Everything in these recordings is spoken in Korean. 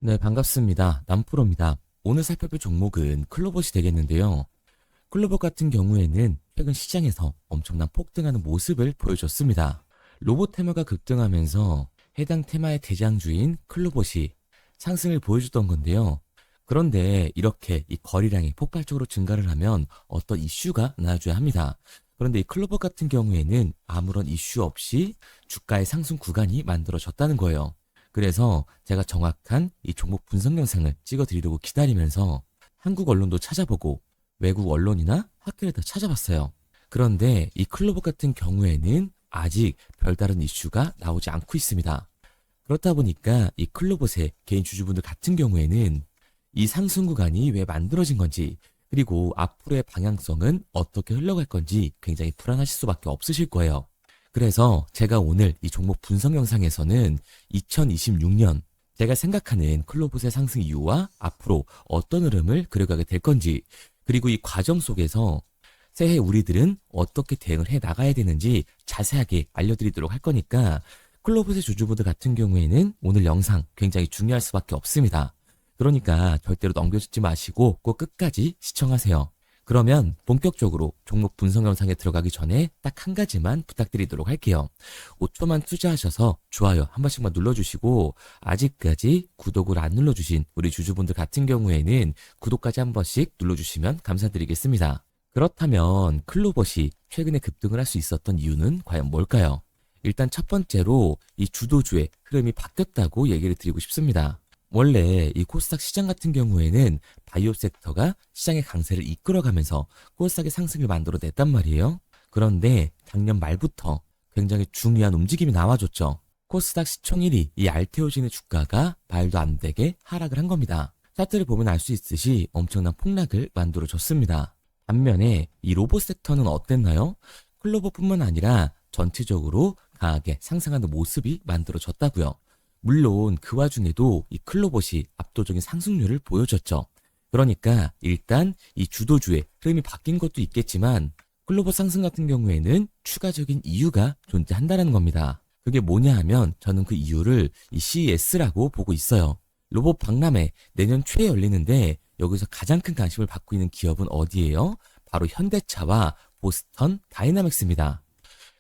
네, 반갑습니다. 남프로입니다. 오늘 살펴볼 종목은 클로봇이 되겠는데요. 클로봇 같은 경우에는 최근 시장에서 엄청난 폭등하는 모습을 보여줬습니다. 로봇 테마가 급등하면서 해당 테마의 대장주인 클로봇이 상승을 보여줬던 건데요. 그런데 이렇게 이 거래량이 폭발적으로 증가를 하면 어떤 이슈가 나와줘야 합니다. 그런데 이 클로봇 같은 경우에는 아무런 이슈 없이 주가의 상승 구간이 만들어졌다는 거예요. 그래서 제가 정확한 이 종목 분석 영상을 찍어드리려고 기다리면서 한국 언론도 찾아보고 외국 언론이나 학회를 다 찾아봤어요. 그런데 이 클로버 같은 경우에는 아직 별다른 이슈가 나오지 않고 있습니다. 그렇다 보니까 이 클로봇의 개인 주주분들 같은 경우에는 이 상승 구간이 왜 만들어진 건지, 그리고 앞으로의 방향성은 어떻게 흘러갈 건지 굉장히 불안하실 수밖에 없으실 거예요. 그래서 제가 오늘 이 종목 분석 영상에서는 2026년 제가 생각하는 클로봇의 상승 이유와 앞으로 어떤 흐름을 그려가게 될 건지, 그리고 이 과정 속에서 새해 우리들은 어떻게 대응을 해 나가야 되는지 자세하게 알려드리도록 할 거니까 클로봇의 주주분들 같은 경우에는 오늘 영상 굉장히 중요할 수밖에 없습니다. 그러니까 절대로 넘겨주지 마시고 꼭 끝까지 시청하세요. 그러면 본격적으로 종목 분석 영상에 들어가기 전에 딱 한 가지만 부탁드리도록 할게요. 5초만 투자하셔서 좋아요 한 번씩만 눌러주시고, 아직까지 구독을 안 눌러주신 우리 주주분들 같은 경우에는 구독까지 한 번씩 눌러주시면 감사드리겠습니다. 그렇다면 클로봇이 최근에 급등을 할 수 있었던 이유는 과연 뭘까요? 일단 첫 번째로 이 주도주의 흐름이 바뀌었다고 얘기를 드리고 싶습니다. 원래 이 코스닥 시장 같은 경우에는 바이오 섹터가 시장의 강세를 이끌어가면서 코스닥의 상승을 만들어냈단 말이에요. 그런데 작년 말부터 굉장히 중요한 움직임이 나와줬죠. 코스닥 시총 1위 이 알테오진의 주가가 말도 안 되게 하락을 한 겁니다. 차트를 보면 알 수 있듯이 엄청난 폭락을 만들어줬습니다. 반면에 이 로봇 섹터는 어땠나요? 클로버뿐만 아니라 전체적으로 강하게 상승하는 모습이 만들어졌다고요. 물론 그 와중에도 이 클로봇이 압도적인 상승률을 보여줬죠. 그러니까 일단 이 주도주의 흐름이 바뀐 것도 있겠지만 클로봇 상승 같은 경우에는 추가적인 이유가 존재한다는 겁니다. 그게 뭐냐 하면 저는 그 이유를 이 CES라고 보고 있어요. 로봇 박람회 내년 초에 열리는데 여기서 가장 큰 관심을 받고 있는 기업은 어디예요? 바로 현대차와 보스턴 다이나믹스입니다.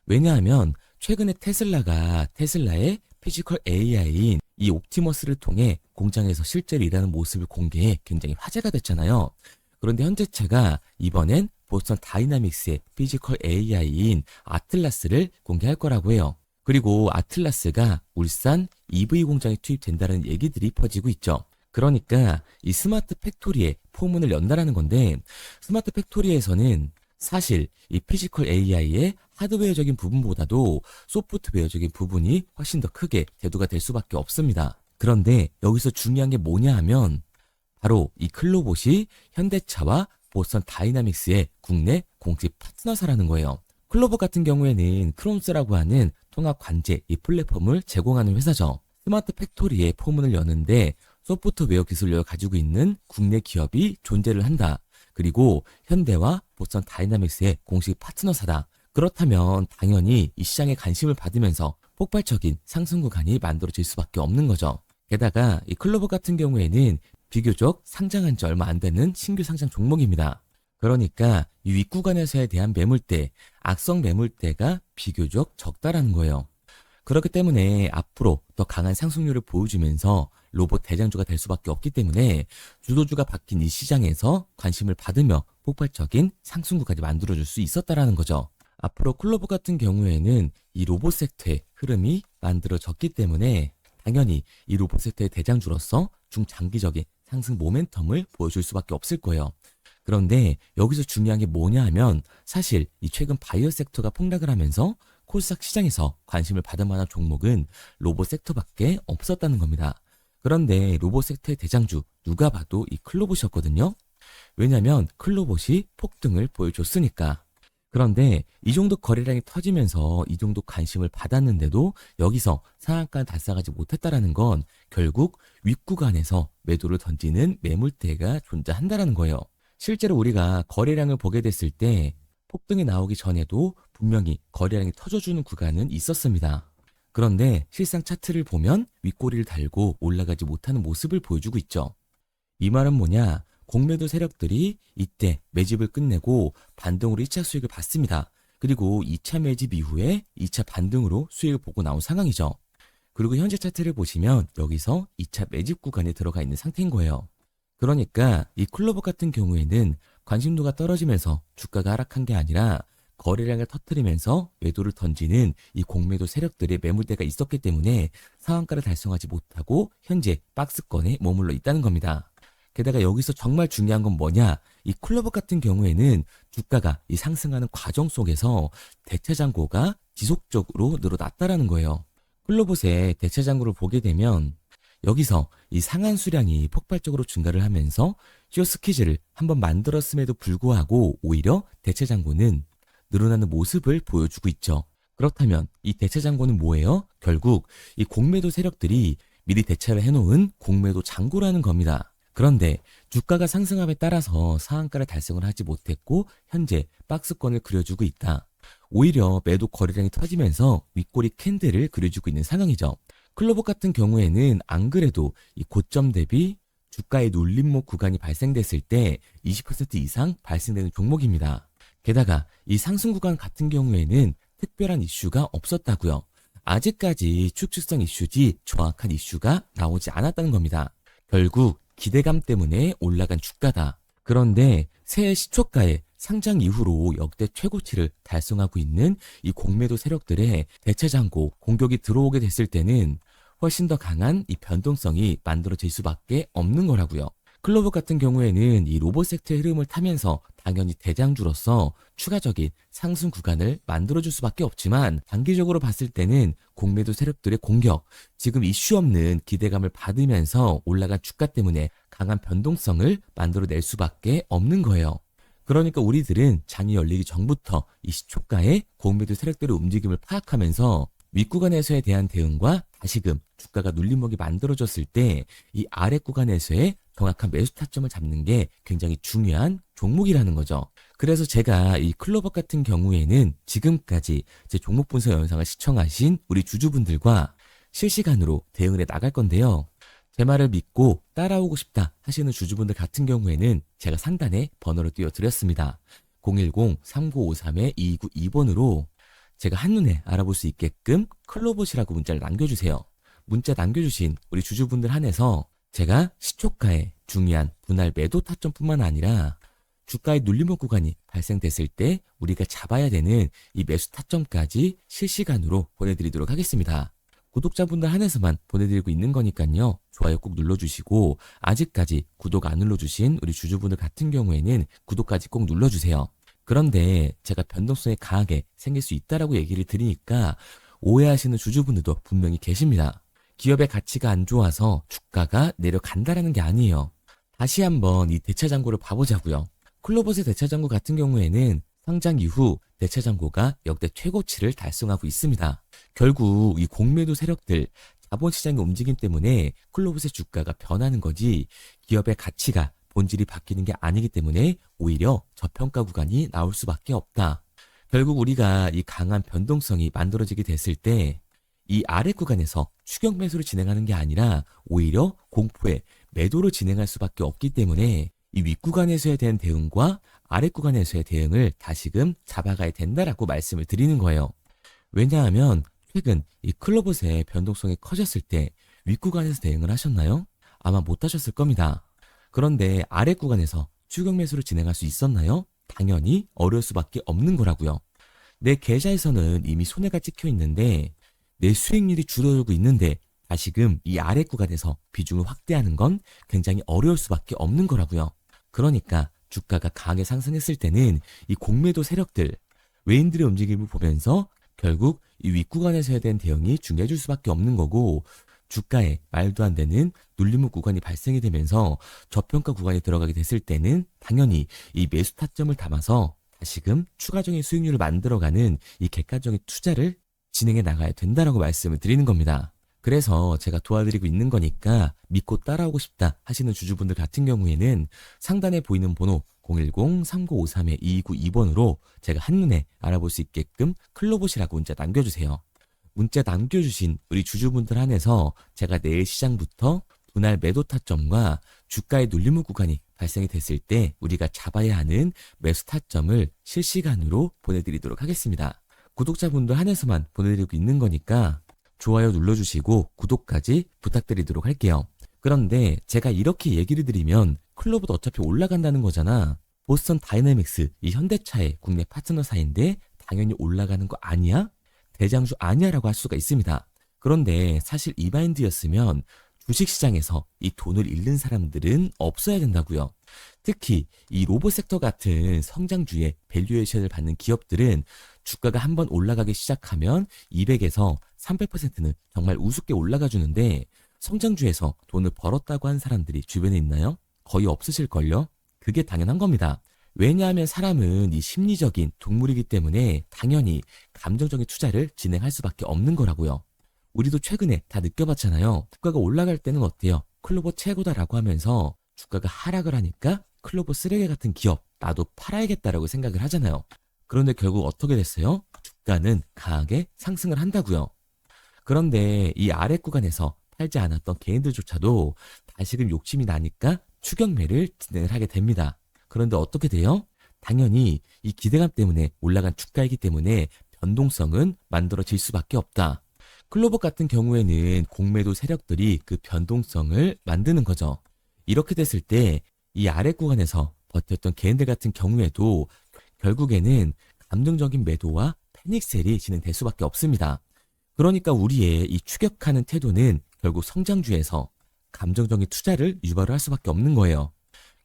왜냐하면 최근에 테슬라가 테슬라의 피지컬 AI인 이 옵티머스를 통해 공장에서 실제로 일하는 모습을 공개해 굉장히 화제가 됐잖아요. 그런데 현대차가 이번엔 보스턴 다이나믹스의 피지컬 AI인 아틀라스를 공개할 거라고 해요. 그리고 아틀라스가 울산 EV 공장에 투입된다는 얘기들이 퍼지고 있죠. 그러니까 이 스마트 팩토리에 포문을 연다라는 건데, 스마트 팩토리에서는 사실 이 피지컬 AI의 하드웨어적인 부분보다도 소프트웨어적인 부분이 훨씬 더 크게 대두가 될 수밖에 없습니다. 그런데 여기서 중요한 게 뭐냐 하면 바로 이 클로봇이 현대차와 보스턴 다이나믹스의 국내 공식 파트너사라는 거예요. 클로봇 같은 경우에는 크롬스라고 하는 통합 관제 이 플랫폼을 제공하는 회사죠. 스마트 팩토리에 포문을 여는데 소프트웨어 기술력을 가지고 있는 국내 기업이 존재를 한다. 그리고 현대와 보스턴 다이나믹스의 공식 파트너사다. 그렇다면 당연히 이 시장에 관심을 받으면서 폭발적인 상승 구간이 만들어질 수밖에 없는 거죠. 게다가 이 클로버 같은 경우에는 비교적 상장한 지 얼마 안 되는 신규 상장 종목입니다. 그러니까 이 윗구간에서에 대한 매물대, 악성 매물대가 비교적 적다라는 거예요. 그렇기 때문에 앞으로 더 강한 상승률을 보여주면서 로봇 대장주가 될 수밖에 없기 때문에 주도주가 바뀐 이 시장에서 관심을 받으며 폭발적인 상승구까지 만들어줄 수 있었다라는 거죠. 앞으로 클로버 같은 경우에는 이 로봇 섹터의 흐름이 만들어졌기 때문에 당연히 이 로봇 섹터의 대장주로서 중장기적인 상승 모멘텀을 보여줄 수밖에 없을 거예요. 그런데 여기서 중요한 게 뭐냐 하면 사실 이 최근 바이오 섹터가 폭락을 하면서 코스닥 시장에서 관심을 받을 만한 종목은 로봇 섹터밖에 없었다는 겁니다. 그런데 로봇 섹터의 대장주 누가 봐도 이 클로봇이었거든요. 왜냐면 클로봇이 폭등을 보여줬으니까. 그런데 이 정도 거래량이 터지면서 이 정도 관심을 받았는데도 여기서 상한가를 달성하지 못했다라는 건 결국 윗구간에서 매도를 던지는 매물대가 존재한다라는 거예요. 실제로 우리가 거래량을 보게 됐을 때 폭등이 나오기 전에도 분명히 거래량이 터져주는 구간은 있었습니다. 그런데 실상 차트를 보면 윗꼬리를 달고 올라가지 못하는 모습을 보여주고 있죠. 이 말은 뭐냐? 공매도 세력들이 이때 매집을 끝내고 반등으로 1차 수익을 봤습니다. 그리고 2차 매집 이후에 2차 반등으로 수익을 보고 나온 상황이죠. 그리고 현재 차트를 보시면 여기서 2차 매집 구간에 들어가 있는 상태인 거예요. 그러니까 이 클로버 같은 경우에는 관심도가 떨어지면서 주가가 하락한 게 아니라 거래량을 터뜨리면서 매도를 던지는 이 공매도 세력들의 매물대가 있었기 때문에 상한가를 달성하지 못하고 현재 박스권에 머물러 있다는 겁니다. 게다가 여기서 정말 중요한 건 뭐냐? 이 클로버 같은 경우에는 주가가 이 상승하는 과정 속에서 대체 잔고가 지속적으로 늘어났다라는 거예요. 클로봇의 대체 잔고를 보게 되면 여기서 이 상한 수량이 폭발적으로 증가를 하면서 쇼스퀴즈를 한번 만들었음에도 불구하고 오히려 대체 잔고는 늘어나는 모습을 보여주고 있죠. 그렇다면 이 대체 잔고는 뭐예요? 결국 이 공매도 세력들이 미리 대체를 해놓은 공매도 잔고라는 겁니다. 그런데 주가가 상승함에 따라서 상한가를 달성을 하지 못했고 현재 박스권을 그려주고 있다. 오히려 매도 거래량이 터지면서 윗꼬리 캔들을 그려주고 있는 상황이죠. 클로버 같은 경우에는 안 그래도 이 고점 대비 주가의 눌림목 구간이 발생됐을 때 20% 이상 발생되는 종목입니다. 게다가 이 상승 구간 같은 경우에는 특별한 이슈가 없었다고요. 아직까지 추측성 이슈지 정확한 이슈가 나오지 않았다는 겁니다. 결국 기대감 때문에 올라간 주가다. 그런데 새해 시초가에 상장 이후로 역대 최고치를 달성하고 있는 이 공매도 세력들의 대체 잔고 공격이 들어오게 됐을 때는 훨씬 더 강한 이 변동성이 만들어질 수밖에 없는 거라고요. 클로버 같은 경우에는 이 로봇 섹터의 흐름을 타면서 당연히 대장주로서 추가적인 상승 구간을 만들어줄 수밖에 없지만 단기적으로 봤을 때는 공매도 세력들의 공격, 지금 이슈 없는 기대감을 받으면서 올라간 주가 때문에 강한 변동성을 만들어낼 수밖에 없는 거예요. 그러니까 우리들은 장이 열리기 전부터 이 시초가의 공매도 세력들의 움직임을 파악하면서 윗구간에서에 대한 대응과 다시금 주가가 눌림목이 만들어졌을 때 이 아래 구간에서의 정확한 매수 타점을 잡는 게 굉장히 중요한 종목이라는 거죠. 그래서 제가 이 클로버 같은 경우에는 지금까지 제 종목 분석 영상을 시청하신 우리 주주분들과 실시간으로 대응을 해 나갈 건데요. 제 말을 믿고 따라오고 싶다 하시는 주주분들 같은 경우에는 제가 상단에 번호를 띄워드렸습니다. 010-3953-2292번으로 제가 한눈에 알아볼 수 있게끔 클로봇이라고 문자를 남겨주세요. 문자 남겨주신 우리 주주분들 한해서 제가 시초가에 중요한 분할 매도 타점뿐만 아니라 주가의 눌림목 구간이 발생됐을 때 우리가 잡아야 되는 이 매수 타점까지 실시간으로 보내드리도록 하겠습니다. 구독자분들 한해서만 보내드리고 있는 거니까요. 좋아요 꼭 눌러주시고 아직까지 구독 안 눌러주신 우리 주주분들 같은 경우에는 구독까지 꼭 눌러주세요. 그런데 제가 변동성이 강하게 생길 수 있다라고 얘기를 드리니까 오해하시는 주주분들도 분명히 계십니다. 기업의 가치가 안 좋아서 주가가 내려간다라는 게 아니에요. 다시 한번 이 대차 잔고를 봐보자고요. 클로봇의 대차 잔고 같은 경우에는 상장 이후 대차 잔고가 역대 최고치를 달성하고 있습니다. 결국 이 공매도 세력들, 자본시장의 움직임 때문에 클로봇의 주가가 변하는 거지 기업의 가치가 본질이 바뀌는 게 아니기 때문에 오히려 저평가 구간이 나올 수밖에 없다. 결국 우리가 이 강한 변동성이 만들어지게 됐을 때 이 아래 구간에서 추격 매수를 진행하는 게 아니라 오히려 공포의 매도를 진행할 수밖에 없기 때문에 이 윗구간에서에 대한 대응과 아래 구간에서의 대응을 다시금 잡아가야 된다라고 말씀을 드리는 거예요. 왜냐하면 최근 이 클로봇의 변동성이 커졌을 때 윗구간에서 대응을 하셨나요? 아마 못 하셨을 겁니다. 그런데 아래 구간에서 추격 매수를 진행할 수 있었나요? 당연히 어려울 수밖에 없는 거라고요. 내 계좌에서는 이미 손해가 찍혀 있는데 내 수익률이 줄어들고 있는데 다시금 이 아래 구간에서 비중을 확대하는 건 굉장히 어려울 수밖에 없는 거라고요. 그러니까 주가가 강하게 상승했을 때는 이 공매도 세력들, 외인들의 움직임을 보면서 결국 이 윗구간에서에 대한 대응이 중요해질 수밖에 없는 거고 주가에 말도 안 되는 눌림목 구간이 발생이 되면서 저평가 구간에 들어가게 됐을 때는 당연히 이 매수 타점을 담아서 다시금 추가적인 수익률을 만들어가는 이 객관적인 투자를 진행해 나가야 된다라고 말씀을 드리는 겁니다. 그래서 제가 도와드리고 있는 거니까 믿고 따라오고 싶다 하시는 주주분들 같은 경우에는 상단에 보이는 번호 010-3953-2292번으로 제가 한눈에 알아볼 수 있게끔 클로봇이라고 문자 남겨주세요. 문자 남겨주신 우리 주주분들 한해서 제가 내일 시장부터 분할 매도 타점과 주가의 눌림목 구간이 발생이 됐을 때 우리가 잡아야 하는 매수 타점을 실시간으로 보내드리도록 하겠습니다. 구독자분들 한해서만 보내드리고 있는 거니까 좋아요 눌러주시고 구독까지 부탁드리도록 할게요. 그런데 제가 이렇게 얘기를 드리면 클로버도 어차피 올라간다는 거잖아. 보스턴 다이내믹스 이 현대차의 국내 파트너사인데 당연히 올라가는 거 아니야? 대장주 아니야? 라고 할 수가 있습니다. 그런데 사실 이 마인드였으면 주식시장에서 이 돈을 잃는 사람들은 없어야 된다고요. 특히 이 로봇 섹터 같은 성장주의 밸류에이션을 받는 기업들은 주가가 한번 올라가기 시작하면 200에서 300%는 정말 우습게 올라가 주는데 성장주에서 돈을 벌었다고 한 사람들이 주변에 있나요? 거의 없으실걸요? 그게 당연한 겁니다. 왜냐하면 사람은 이 심리적인 동물이기 때문에 당연히 감정적인 투자를 진행할 수밖에 없는 거라고요. 우리도 최근에 다 느껴봤잖아요. 주가가 올라갈 때는 어때요? 클로버 최고다라고 하면서 주가가 하락을 하니까 클로버 쓰레기 같은 기업 나도 팔아야겠다라고 생각을 하잖아요. 그런데 결국 어떻게 됐어요? 주가는 강하게 상승을 한다고요. 그런데 이 아래 구간에서 팔지 않았던 개인들조차도 다시금 욕심이 나니까 추격매를 진행을 하게 됩니다. 그런데 어떻게 돼요? 당연히 이 기대감 때문에 올라간 주가이기 때문에 변동성은 만들어질 수밖에 없다. 클로버 같은 경우에는 공매도 세력들이 그 변동성을 만드는 거죠. 이렇게 됐을 때 이 아래 구간에서 버텼던 개인들 같은 경우에도 결국에는 감정적인 매도와 패닉셀이 진행될 수밖에 없습니다. 그러니까 우리의 이 추격하는 태도는 결국 성장주에서 감정적인 투자를 유발을 할 수밖에 없는 거예요.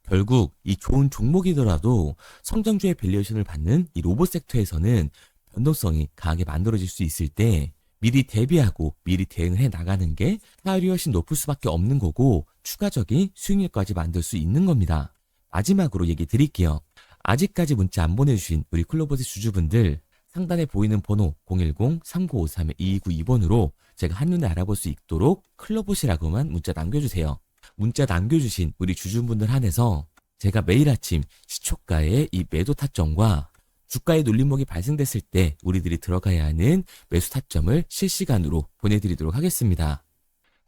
결국 이 좋은 종목이더라도 성장주의 밸류에이션을 받는 이 로봇 섹터에서는 변동성이 강하게 만들어질 수 있을 때 미리 대비하고 미리 대응을 해 나가는 게 타율이 훨씬 높을 수밖에 없는 거고 추가적인 수익률까지 만들 수 있는 겁니다. 마지막으로 얘기 드릴게요. 아직까지 문자 안 보내주신 우리 클로버스 주주분들 상단에 보이는 번호 010-3953-2292번으로 제가 한눈에 알아볼 수 있도록 클로버시라고만 문자 남겨주세요. 문자 남겨주신 우리 주주분들 한해서 제가 매일 아침 시초가의 이 매도 타점과 주가의 눌림목이 발생됐을 때 우리들이 들어가야 하는 매수 타점을 실시간으로 보내드리도록 하겠습니다.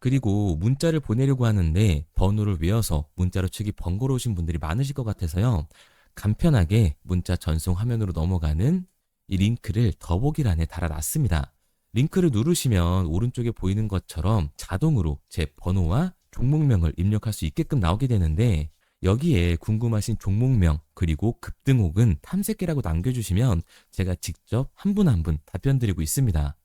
그리고 문자를 보내려고 하는데 번호를 외워서 문자로 치기 번거로우신 분들이 많으실 것 같아서요. 간편하게 문자 전송 화면으로 넘어가는 이 링크를 더보기란에 달아놨습니다. 링크를 누르시면 오른쪽에 보이는 것처럼 자동으로 제 번호와 종목명을 입력할 수 있게끔 나오게 되는데 여기에 궁금하신 종목명 그리고 급등 혹은 탐색기라고 남겨주시면 제가 직접 한 분 한 분 답변 드리고 있습니다.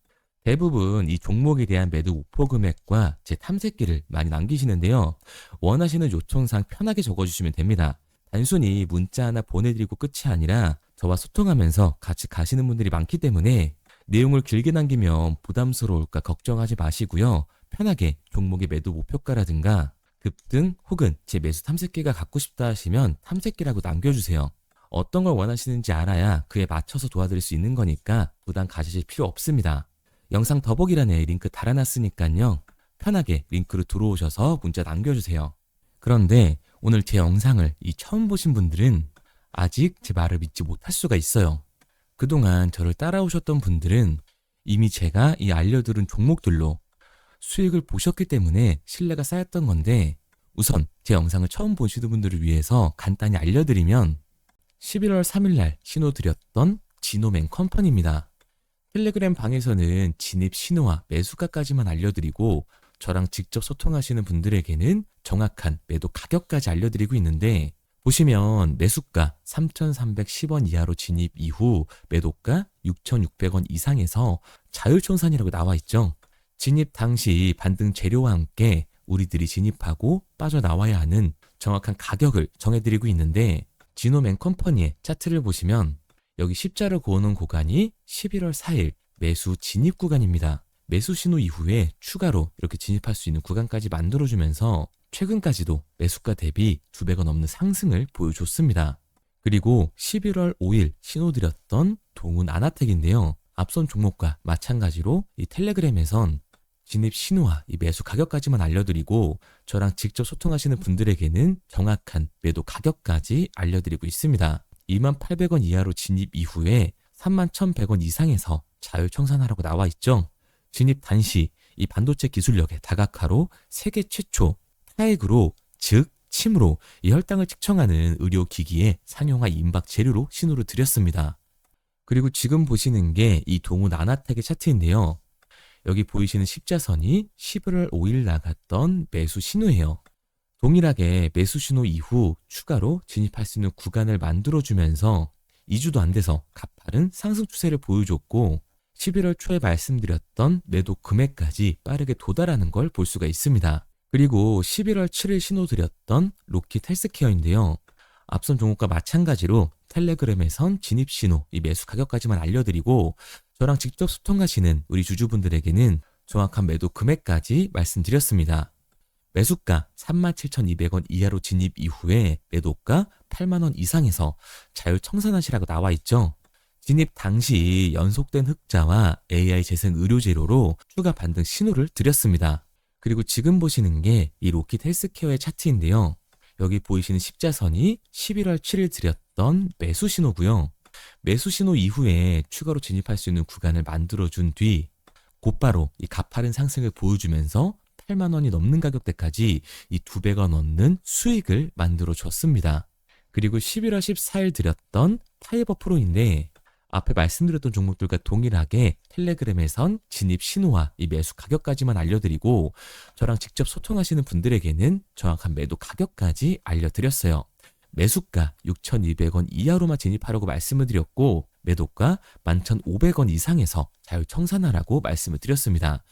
대부분 이 종목에 대한 매도 목표 금액과 제 탐색기를 많이 남기시는데요. 원하시는 요청사항 편하게 적어주시면 됩니다. 단순히 문자 하나 보내드리고 끝이 아니라 저와 소통하면서 같이 가시는 분들이 많기 때문에 내용을 길게 남기면 부담스러울까 걱정하지 마시고요. 편하게 종목의 매도 목표가라든가 급등 혹은 제 매수 탐색기가 갖고 싶다 하시면 탐색기라고 남겨주세요. 어떤 걸 원하시는지 알아야 그에 맞춰서 도와드릴 수 있는 거니까 부담 가지실 필요 없습니다. 영상 더보기란에 링크 달아놨으니까요. 편하게 링크로 들어오셔서 문자 남겨주세요. 그런데 오늘 제 영상을 처음 보신 분들은 아직 제 말을 믿지 못할 수가 있어요. 그동안 저를 따라오셨던 분들은 이미 제가 이 알려드린 종목들로 수익을 보셨기 때문에 신뢰가 쌓였던 건데 우선 제 영상을 처음 보시는 분들을 위해서 간단히 알려드리면 11월 3일날 신호드렸던 지노맨 컴퍼니입니다. 텔레그램 방에서는 진입 신호와 매수가까지만 알려드리고 저랑 직접 소통하시는 분들에게는 정확한 매도 가격까지 알려드리고 있는데 보시면 매수가 3,310원 이하로 진입 이후 매도가 6,600원 이상에서 자율청산이라고 나와 있죠. 진입 당시 반등 재료와 함께 우리들이 진입하고 빠져나와야 하는 정확한 가격을 정해드리고 있는데 지노맨 컴퍼니의 차트를 보시면 여기 십자를 그어놓은 구간이 11월 4일 매수 진입 구간입니다. 매수 신호 이후에 추가로 이렇게 진입할 수 있는 구간까지 만들어주면서 최근까지도 매수가 대비 2배가 넘는 상승을 보여줬습니다. 그리고 11월 5일 신호드렸던 동훈 아나텍인데요. 앞선 종목과 마찬가지로 이 텔레그램에선 진입 신호와 이 매수 가격까지만 알려드리고 저랑 직접 소통하시는 분들에게는 정확한 매도 가격까지 알려드리고 있습니다. 28,000원 이하로 진입 이후에 31,100원 이상에서 자율청산하라고 나와 있죠. 진입 당시 이 반도체 기술력의 다각화로 세계 최초 타액으로, 즉 침으로 이 혈당을 측정하는 의료기기에 상용화 임박 재료로 신호를 드렸습니다. 그리고 지금 보시는 게 이 동우 나나텍의 차트인데요. 여기 보이시는 십자선이 11월 5일 나갔던 매수 신호예요. 동일하게 매수 신호 이후 추가로 진입할 수 있는 구간을 만들어주면서 2주도 안 돼서 가파른 상승 추세를 보여줬고 11월 초에 말씀드렸던 매도 금액까지 빠르게 도달하는 걸 볼 수가 있습니다. 그리고 11월 7일 신호 드렸던 로킷 헬스케어인데요. 앞선 종목과 마찬가지로 텔레그램에선 진입 신호, 이 매수 가격까지만 알려드리고 저랑 직접 소통하시는 우리 주주분들에게는 정확한 매도 금액까지 말씀드렸습니다. 매수가 37,200원 이하로 진입 이후에 매도가 8만원 이상에서 자율 청산하시라고 나와 있죠. 진입 당시 연속된 흑자와 AI 재생 의료 재료로 추가 반등 신호를 드렸습니다. 그리고 지금 보시는 게 이 로킷 헬스케어의 차트인데요. 여기 보이시는 십자선이 11월 7일 드렸던 매수 신호고요. 매수 신호 이후에 추가로 진입할 수 있는 구간을 만들어준 뒤 곧바로 이 가파른 상승을 보여주면서 8만 원이 넘는 가격대까지 이 2배가 넘는 수익을 만들어 줬습니다. 그리고 11월 14일 드렸던 파이버 프로인데 앞에 말씀드렸던 종목들과 동일하게 텔레그램에선 진입 신호와 이 매수 가격까지만 알려드리고 저랑 직접 소통하시는 분들에게는 정확한 매도 가격까지 알려드렸어요. 매수가 6,200원 이하로만 진입하라고 말씀을 드렸고 매도가 11,500원 이상에서 자율 청산하라고 말씀을 드렸습니다.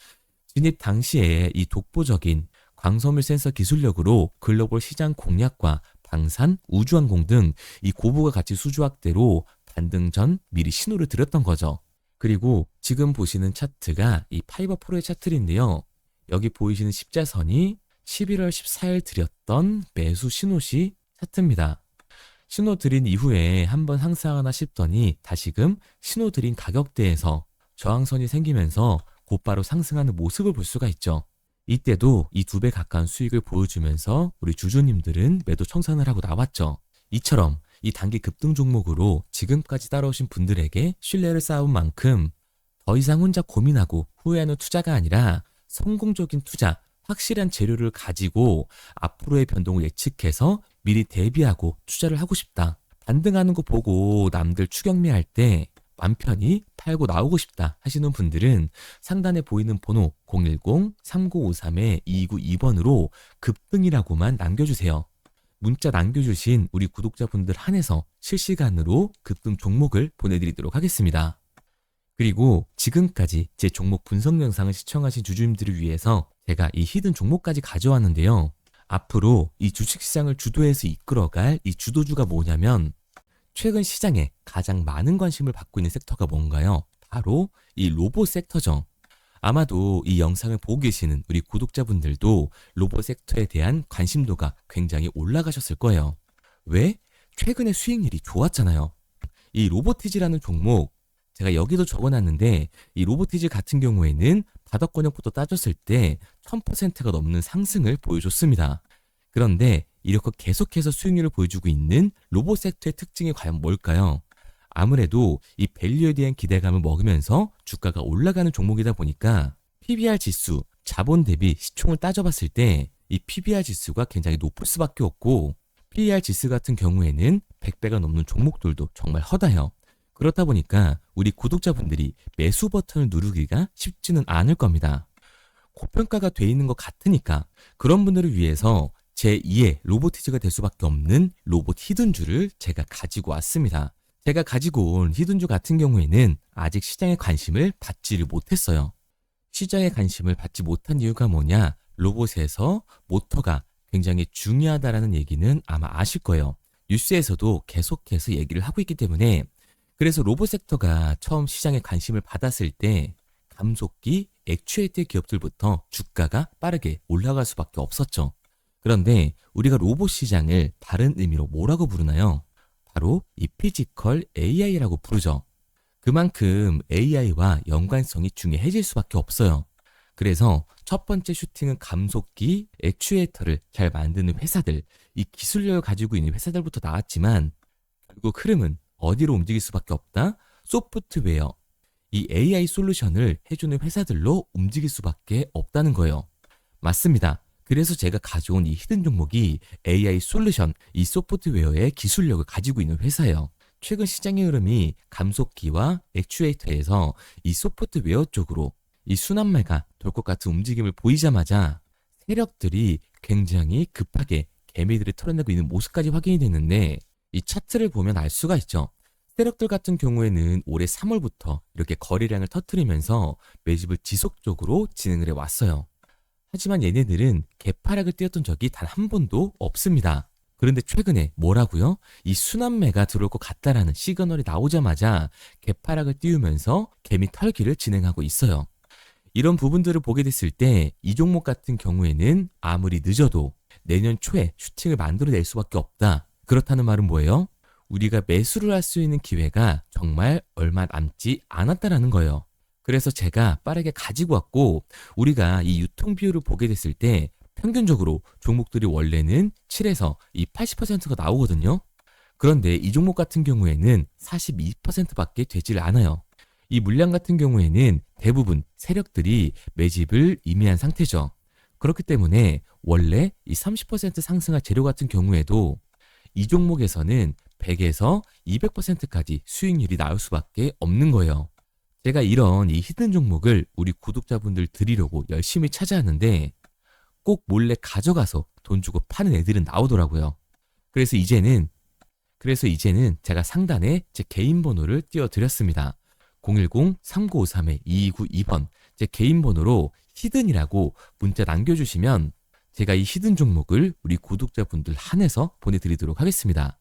진입 당시에 이 독보적인 광섬유 센서 기술력으로 글로벌 시장 공략과 방산, 우주항공 등 이 고부가 가치 수주 확대로 반등 전 미리 신호를 드렸던 거죠. 그리고 지금 보시는 차트가 이 파이버 프로의 차트인데요. 여기 보이시는 십자선이 11월 14일 드렸던 매수 신호시 차트입니다. 신호 드린 이후에 한번 상승하나 싶더니 다시금 신호 드린 가격대에서 저항선이 생기면서 곧바로 상승하는 모습을 볼 수가 있죠. 이때도 이 2배 가까운 수익을 보여주면서 우리 주주님들은 매도 청산을 하고 나왔죠. 이처럼 이 단기 급등 종목으로 지금까지 따라오신 분들에게 신뢰를 쌓은 만큼 더 이상 혼자 고민하고 후회하는 투자가 아니라 성공적인 투자, 확실한 재료를 가지고 앞으로의 변동을 예측해서 미리 대비하고 투자를 하고 싶다. 반등하는 거 보고 남들 추격매할 때 맘 편히 팔고 나오고 싶다 하시는 분들은 상단에 보이는 번호 010-3953-2292번으로 급등이라고만 남겨주세요. 문자 남겨주신 우리 구독자분들 한해서 실시간으로 급등 종목을 보내드리도록 하겠습니다. 그리고 지금까지 제 종목 분석 영상을 시청하신 주주님들을 위해서 제가 이 히든 종목까지 가져왔는데요. 앞으로 이 주식시장을 주도해서 이끌어갈 이 주도주가 뭐냐면 최근 시장에 가장 많은 관심을 받고 있는 섹터가 뭔가요? 바로 이 로봇 섹터죠. 아마도 이 영상을 보고 계시는 우리 구독자분들도 로봇 섹터에 대한 관심도가 굉장히 올라가셨을 거예요. 왜? 최근에 수익률이 좋았잖아요. 이 로보티지라는 종목 제가 여기도 적어놨는데 이 로보티지 같은 경우에는 바닥권역부터 따졌을 때 1000%가 넘는 상승을 보여줬습니다. 그런데 이렇게 계속해서 수익률을 보여주고 있는 로봇 섹터의 특징이 과연 뭘까요? 아무래도 이 밸류에 대한 기대감을 먹으면서 주가가 올라가는 종목이다 보니까 PBR 지수, 자본 대비 시총을 따져봤을 때 이 PBR 지수가 굉장히 높을 수밖에 없고 PER 지수 같은 경우에는 100배가 넘는 종목들도 정말 허다해요. 그렇다 보니까 우리 구독자분들이 매수 버튼을 누르기가 쉽지는 않을 겁니다. 고평가가 돼 있는 것 같으니까 그런 분들을 위해서 제2의 로보티즈가 될 수밖에 없는 로봇 히든주를 제가 가지고 왔습니다. 제가 가지고 온 히든주 같은 경우에는 아직 시장의 관심을 받지를 못했어요. 시장의 관심을 받지 못한 이유가 뭐냐? 로봇에서 모터가 굉장히 중요하다라는 얘기는 아마 아실 거예요. 뉴스에서도 계속해서 얘기를 하고 있기 때문에 그래서 로봇 섹터가 처음 시장에 관심을 받았을 때 감속기, 액추에이터 기업들부터 주가가 빠르게 올라갈 수밖에 없었죠. 그런데 우리가 로봇 시장을 다른 의미로 뭐라고 부르나요? 바로 이 피지컬 AI라고 부르죠. 그만큼 AI와 연관성이 중요해질 수밖에 없어요. 그래서 첫 번째 슈팅은 감속기, 액추에이터를 잘 만드는 회사들, 이 기술력을 가지고 있는 회사들부터 나왔지만 결국 흐름은 어디로 움직일 수밖에 없다? 소프트웨어. 이 AI 솔루션을 해주는 회사들로 움직일 수밖에 없다는 거예요. 맞습니다. 그래서 제가 가져온 이 히든 종목이 AI 솔루션, 이 소프트웨어의 기술력을 가지고 있는 회사예요. 최근 시장의 흐름이 감속기와 액추에이터에서 이 소프트웨어 쪽으로 이 순환매가 돌 것 같은 움직임을 보이자마자 세력들이 굉장히 급하게 개미들을 털어내고 있는 모습까지 확인이 됐는데, 이 차트를 보면 알 수가 있죠. 세력들 같은 경우에는 올해 3월부터 이렇게 거래량을 터뜨리면서 매집을 지속적으로 진행을 해왔어요. 하지만 얘네들은 개파락을 띄웠던 적이 단 한 번도 없습니다. 그런데 최근에 뭐라고요? 이 순환매가 들어올 것 같다라는 시그널이 나오자마자 개파락을 띄우면서 개미 털기를 진행하고 있어요. 이런 부분들을 보게 됐을 때 이 종목 같은 경우에는 아무리 늦어도 내년 초에 슈팅을 만들어낼 수밖에 없다. 그렇다는 말은 뭐예요? 우리가 매수를 할 수 있는 기회가 정말 얼마 남지 않았다라는 거예요. 그래서 제가 빠르게 가지고 왔고, 우리가 이 유통 비율을 보게 됐을 때 평균적으로 종목들이 원래는 7에서 이 80%가 나오거든요. 그런데 이 종목 같은 경우에는 42%밖에 되질 않아요. 이 물량 같은 경우에는 대부분 세력들이 매집을 이미 한 상태죠. 그렇기 때문에 원래 이 30% 상승할 재료 같은 경우에도 이 종목에서는 100에서 200%까지 수익률이 나올 수밖에 없는 거예요. 제가 이런 이 히든 종목을 우리 구독자분들 드리려고 열심히 찾아왔는데 꼭 몰래 가져가서 돈 주고 파는 애들은 나오더라고요. 그래서 이제는 제가 상단에 제 개인 번호를 띄워드렸습니다. 010-3953-2292번 제 개인 번호로 히든이라고 문자 남겨주시면 제가 이 히든 종목을 우리 구독자분들 한해서 보내드리도록 하겠습니다.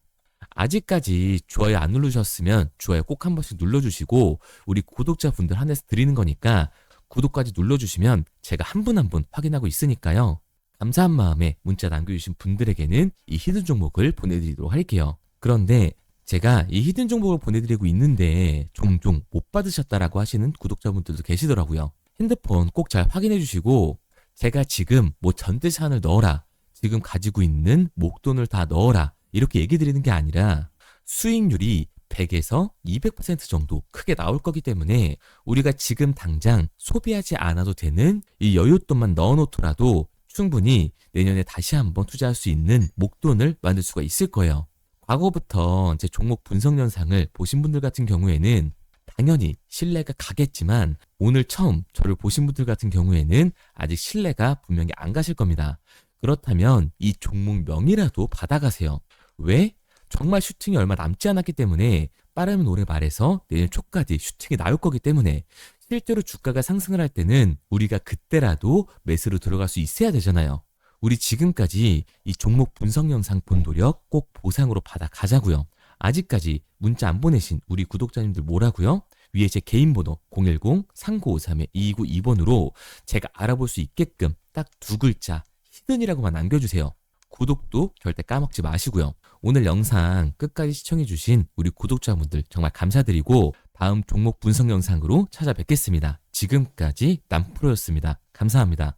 아직까지 좋아요 안 누르셨으면 좋아요 꼭 한 번씩 눌러주시고, 우리 구독자분들 한해서 드리는 거니까 구독까지 눌러주시면 제가 한 분 한 분 확인하고 있으니까요. 감사한 마음에 문자 남겨주신 분들에게는 이 히든 종목을 보내드리도록 할게요. 그런데 제가 이 히든 종목을 보내드리고 있는데 종종 못 받으셨다라고 하시는 구독자분들도 계시더라고요. 핸드폰 꼭 잘 확인해 주시고, 제가 지금 뭐 전재산을 넣어라, 지금 가지고 있는 목돈을 다 넣어라 이렇게 얘기 드리는 게 아니라 수익률이 100에서 200% 정도 크게 나올 거기 때문에 우리가 지금 당장 소비하지 않아도 되는 이 여윳돈만 넣어놓더라도 충분히 내년에 다시 한번 투자할 수 있는 목돈을 만들 수가 있을 거예요. 과거부터 제 종목 분석 영상을 보신 분들 같은 경우에는 당연히 신뢰가 가겠지만, 오늘 처음 저를 보신 분들 같은 경우에는 아직 신뢰가 분명히 안 가실 겁니다. 그렇다면 이 종목 명이라도 받아가세요. 왜? 정말 슈팅이 얼마 남지 않았기 때문에, 빠르면 올해 말에서 내년 초까지 슈팅이 나올 거기 때문에 실제로 주가가 상승을 할 때는 우리가 그때라도 매수로 들어갈 수 있어야 되잖아요. 우리 지금까지 이 종목 분석 영상 본 노력 꼭 보상으로 받아 가자고요. 아직까지 문자 안 보내신 우리 구독자님들 뭐라고요? 위에 제 개인 번호 010-3953-2292번으로 제가 알아볼 수 있게끔 딱 두 글자 히든이라고만 남겨주세요. 구독도 절대 까먹지 마시고요. 오늘 영상 끝까지 시청해주신 우리 구독자분들 정말 감사드리고, 다음 종목 분석 영상으로 찾아뵙겠습니다. 지금까지 남프로였습니다. 감사합니다.